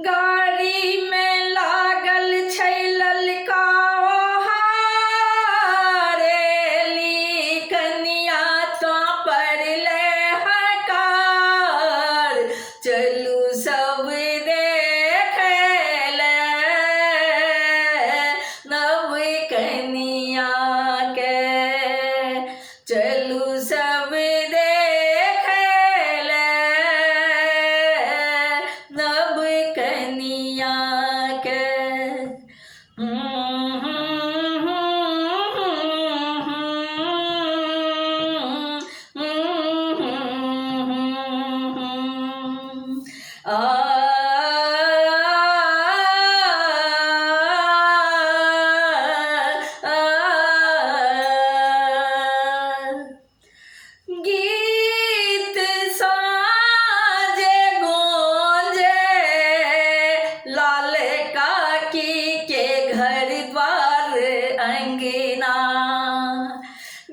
गाड़ी में लागल छै ललका ओहारेली कनिया तो पड़ले हकार चलू सब देखले नव कनिया के चलू सब देखले नव कनिया के गीत साजे गूंजे लाल काकी के घर द्वार अंगना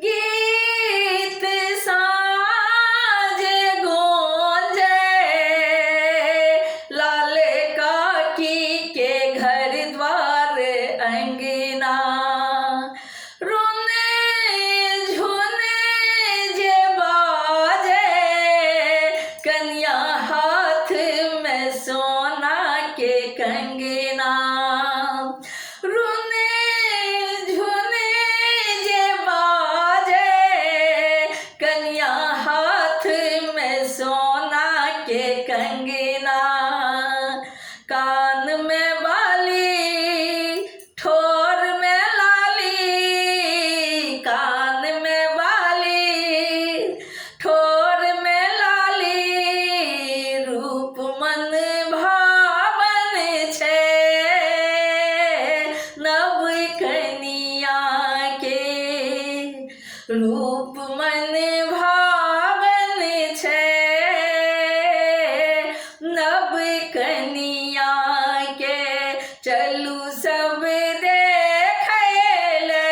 गीत साजे गूंजे लाल काकी के घर द्वार अंगना रोने झुने जे बाजे कन्या हाथ में सोना के कंगना रोने झुने जे बाजे कन्या हाथ में सोना के कंगना कान में बाली ठोर में लाली कान में बाली ठोर में लाली रूप मन भावन छे नव कनिया के रूप मन भावन छे नव कनिया के चलू सब देखले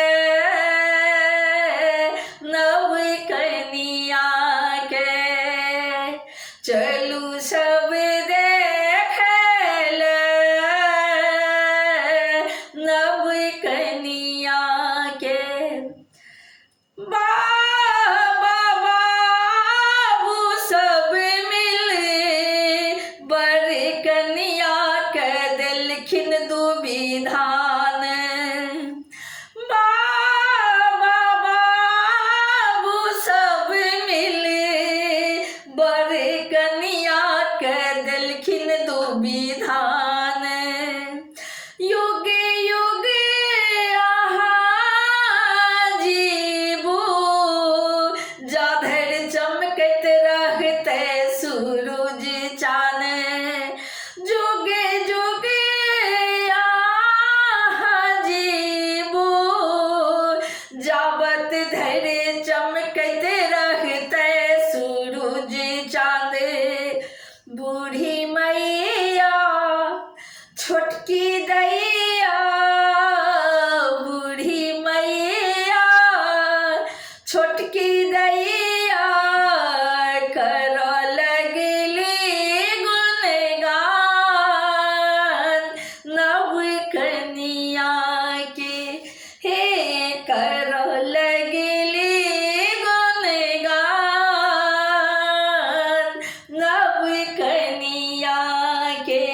नव कनिया के चलू सब देखले नव कनिया के बाबा बाबू सब मिल बर कनिया के देलखिन दुविधान बाबा बाबू सब मिल बर कनिया के देलखिन दुविधान युग युग आहाँ जीबू जाधर चमकत रहते सूरज चान जुगे जुगे आहाँ जीबू जावत धर चमकत रहते सूरज चांद बूढ़ी मैया छोटकी दैया बूढ़ी मैया छोटकी दैया करो लगली गुणगान नव कनिया के हे करो लगली गुणगान नव कनिया के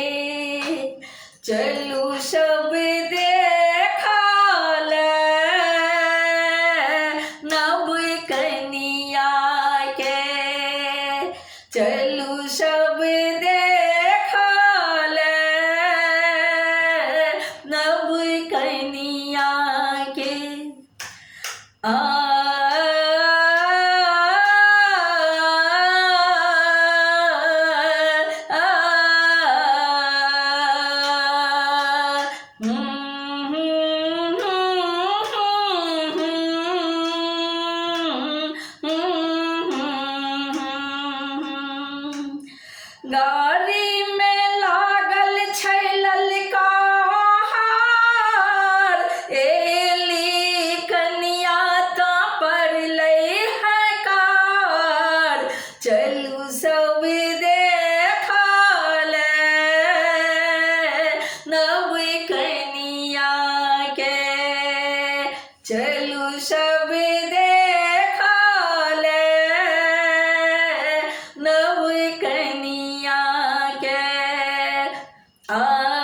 चलू सब देखले नव कनिया के चलू सब देखले नव कनिया के आ